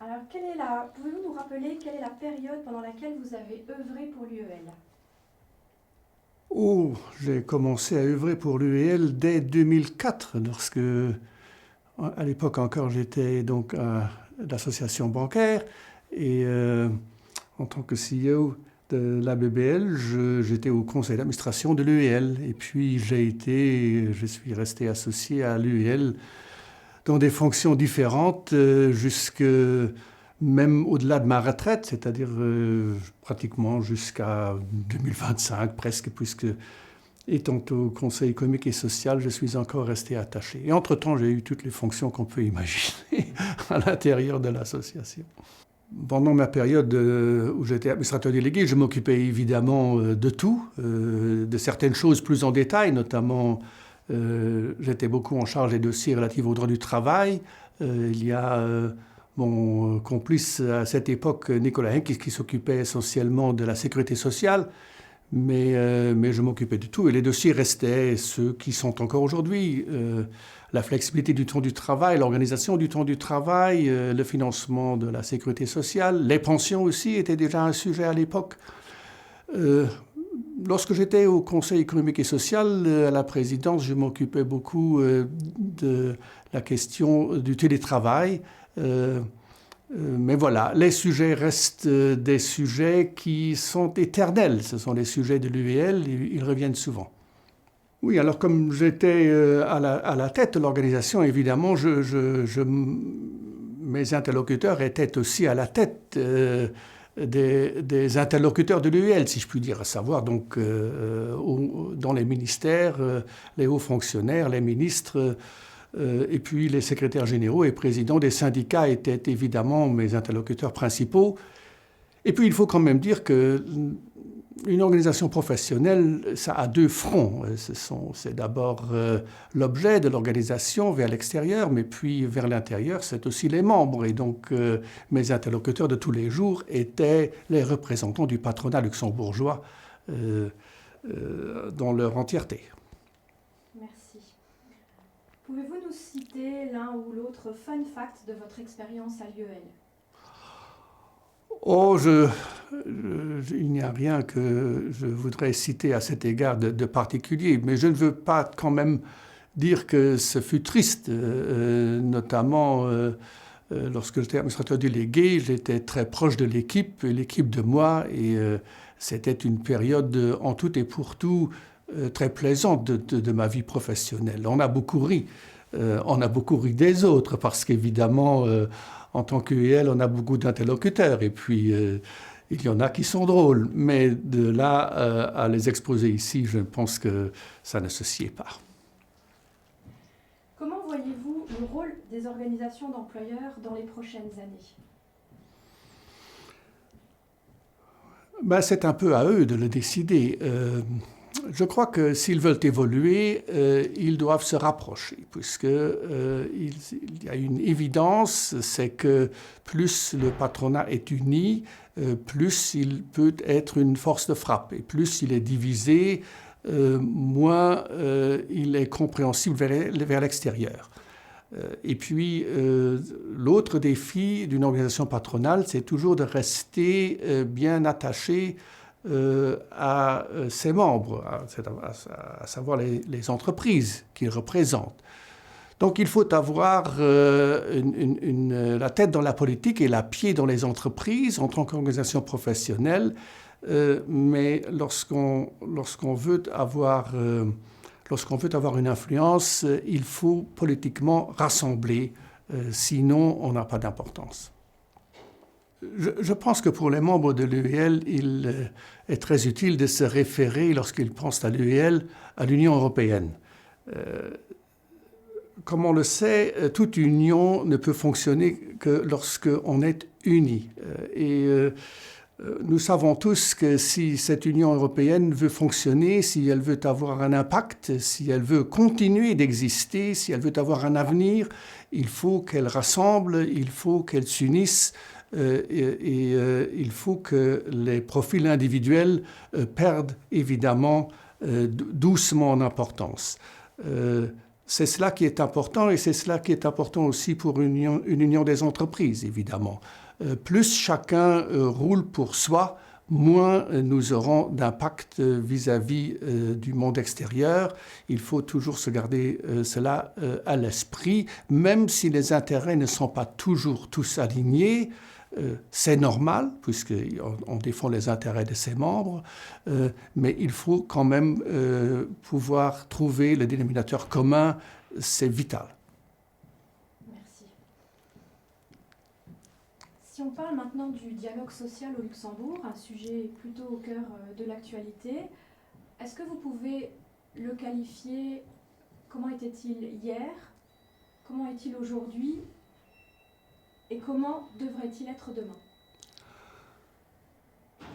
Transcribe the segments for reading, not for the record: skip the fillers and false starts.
Alors, pouvez-vous nous rappeler quelle est la période pendant laquelle vous avez œuvré pour l'UEL? Oh, j'ai commencé à œuvrer pour l'UEL dès 2004, lorsque, à l'époque encore, j'étais donc à l'association bancaire et en tant que CEO de la BBL, j'étais au conseil d'administration de l'UEL. Et puis je suis resté associé à l'UEL dans des fonctions différentes jusque même au-delà de ma retraite, c'est-à-dire pratiquement jusqu'à 2025 presque, puisque étant au Conseil économique et social, je suis encore resté attaché. Et entre-temps, j'ai eu toutes les fonctions qu'on peut imaginer à l'intérieur de l'association. Pendant ma période où j'étais administrateur délégué, je m'occupais évidemment de tout, de certaines choses plus en détail, notamment j'étais beaucoup en charge des dossiers relatifs au droit du travail. Il y a mon complice à cette époque, Nicolas Henck, qui s'occupait essentiellement de la sécurité sociale, mais je m'occupais de tout. Et les dossiers restaient ceux qui sont encore aujourd'hui. La flexibilité du temps du travail, l'organisation du temps du travail, le financement de la sécurité sociale, les pensions aussi étaient déjà un sujet à l'époque. Lorsque j'étais au Conseil économique et social, à la présidence, je m'occupais beaucoup de la question du télétravail. Mais voilà, les sujets restent des sujets qui sont éternels. Ce sont les sujets de l'UEL, ils reviennent souvent. Oui, alors comme j'étais à la tête de l'organisation, évidemment, mes interlocuteurs étaient aussi à la tête des interlocuteurs de l'UEL, si je puis dire, à savoir donc dans les ministères, les hauts fonctionnaires, les ministres, et puis les secrétaires généraux et présidents des syndicats étaient évidemment mes interlocuteurs principaux. Et puis il faut quand même dire que une organisation professionnelle, ça a deux fronts. C'est d'abord l'objet de l'organisation vers l'extérieur, mais puis vers l'intérieur, c'est aussi les membres. Et donc mes interlocuteurs de tous les jours étaient les représentants du patronat luxembourgeois dans leur entièreté. Merci. Pouvez-vous nous citer l'un ou l'autre fun fact de votre expérience à l'UEL? Oh, il n'y a rien que je voudrais citer à cet égard de particulier, mais je ne veux pas quand même dire que ce fut triste, notamment lorsque j'étais administrateur délégué, j'étais très proche de l'équipe de moi, et c'était une période en tout et pour tout très plaisante de ma vie professionnelle. On a beaucoup ri des autres, parce qu'évidemment, en tant qu'UEL, on a beaucoup d'interlocuteurs, et puis il y en a qui sont drôles, mais de là à les exposer ici, je pense que ça ne se sied pas. Comment voyez-vous le rôle des organisations d'employeurs dans les prochaines années? Ben, c'est un peu à eux de le décider. Je crois que s'ils veulent évoluer, ils doivent se rapprocher, puisqu'il y a une évidence, c'est que plus le patronat est uni, plus il peut être une force de frappe. Et plus il est divisé, moins il est compréhensible vers l'extérieur. Et puis, l'autre défi d'une organisation patronale, c'est toujours de rester bien attaché à ses membres, à savoir les entreprises qu'ils représentent. Donc il faut avoir la tête dans la politique et la pied dans les entreprises en tant qu'organisation professionnelle, mais lorsqu'on veut avoir une influence, il faut politiquement rassembler, sinon on n'a pas d'importance. Je pense que pour les membres de l'UEL, il est très utile de se référer, lorsqu'ils pensent à l'UEL, à l'Union européenne. Comme on le sait, toute union ne peut fonctionner que lorsqu'on est unis. Nous savons tous que si cette Union européenne veut fonctionner, si elle veut avoir un impact, si elle veut continuer d'exister, si elle veut avoir un avenir, il faut qu'elle rassemble, il faut qu'elle s'unisse, et il faut que les profils individuels perdent évidemment doucement en importance. c'est cela qui est important et c'est cela qui est important aussi pour une union des entreprises, évidemment. Plus chacun roule pour soi, moins nous aurons d'impact vis-à-vis du monde extérieur. Il faut toujours se garder cela à l'esprit, même si les intérêts ne sont pas toujours tous alignés. C'est normal, puisqu'on défend les intérêts de ses membres, mais il faut quand même pouvoir trouver le dénominateur commun, c'est vital. Merci. Si on parle maintenant du dialogue social au Luxembourg, un sujet plutôt au cœur de l'actualité, est-ce que vous pouvez le qualifier, comment était-il hier, comment est-il aujourd'hui et comment devrait-il être demain?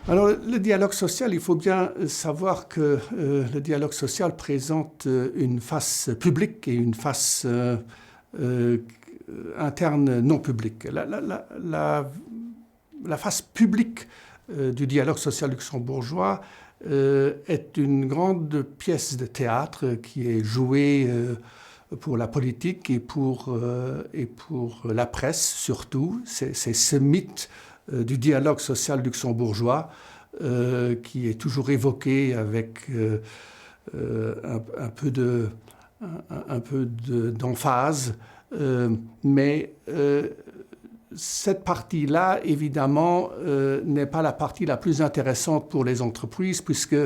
Alors, le dialogue social, il faut bien savoir que le dialogue social présente une face publique et une face interne non publique. La face publique du dialogue social luxembourgeois est une grande pièce de théâtre qui est jouée pour la politique et pour la presse surtout. C'est ce mythe du dialogue social luxembourgeois qui est toujours évoqué avec un peu d'emphase. Mais cette partie-là, évidemment, n'est pas la partie la plus intéressante pour les entreprises, puisque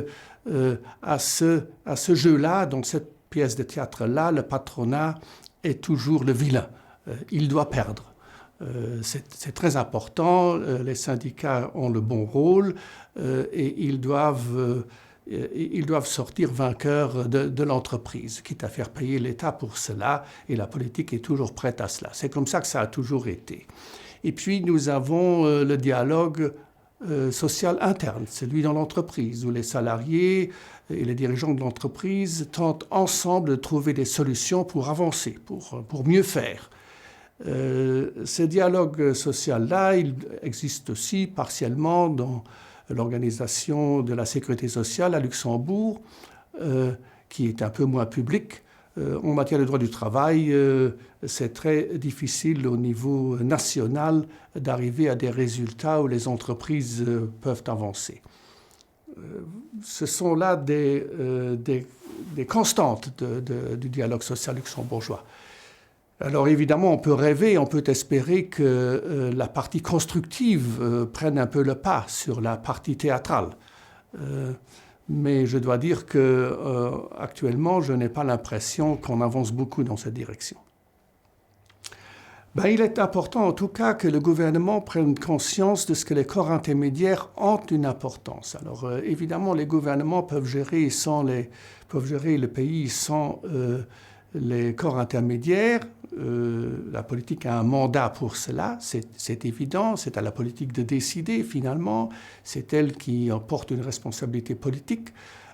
à ce jeu-là, dans cette pièce de théâtre-là, le patronat est toujours le vilain. Il doit perdre. C'est très important. Les syndicats ont le bon rôle et ils doivent sortir vainqueurs de l'entreprise, quitte à faire payer l'État pour cela, et la politique est toujours prête à cela. C'est comme ça que ça a toujours été. Et puis nous avons le dialogue social interne, celui dans l'entreprise, où les salariés et les dirigeants de l'entreprise tentent ensemble de trouver des solutions pour avancer, pour mieux faire. Ce dialogue social-là, il existe aussi partiellement dans l'organisation de la sécurité sociale à Luxembourg, qui est un peu moins publique. En matière de droit du travail, c'est très difficile au niveau national d'arriver à des résultats où les entreprises peuvent avancer. Ce sont là des constantes du dialogue social luxembourgeois. Alors évidemment, on peut rêver, on peut espérer que la partie constructive prenne un peu le pas sur la partie théâtrale. Mais je dois dire qu'actuellement, je n'ai pas l'impression qu'on avance beaucoup dans cette direction. Il est important en tout cas que le gouvernement prenne conscience de ce que les corps intermédiaires ont une importance. Alors évidemment, les gouvernements peuvent gérer le pays sans les corps intermédiaires. La politique a un mandat pour cela, c'est évident, c'est à la politique de décider finalement, c'est elle qui en porte une responsabilité politique,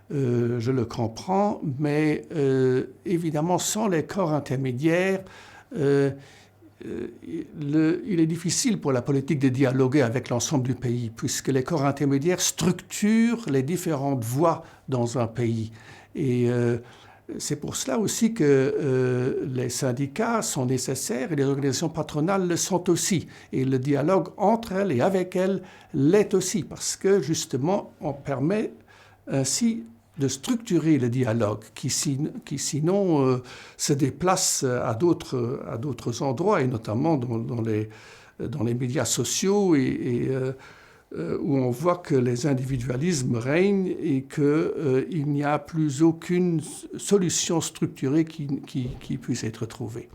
je le comprends, mais évidemment sans les corps intermédiaires, il est difficile pour la politique de dialoguer avec l'ensemble du pays, puisque les corps intermédiaires structurent les différentes voies dans un pays. Et c'est pour cela aussi que les syndicats sont nécessaires et les organisations patronales le sont aussi. Et le dialogue entre elles et avec elles l'est aussi, parce que justement, on permet ainsi de structurer le dialogue qui sinon se déplace à d'autres endroits, et notamment dans les médias sociaux où on voit que les individualismes règnent et qu'il n'y a plus aucune solution structurée qui puisse être trouvée.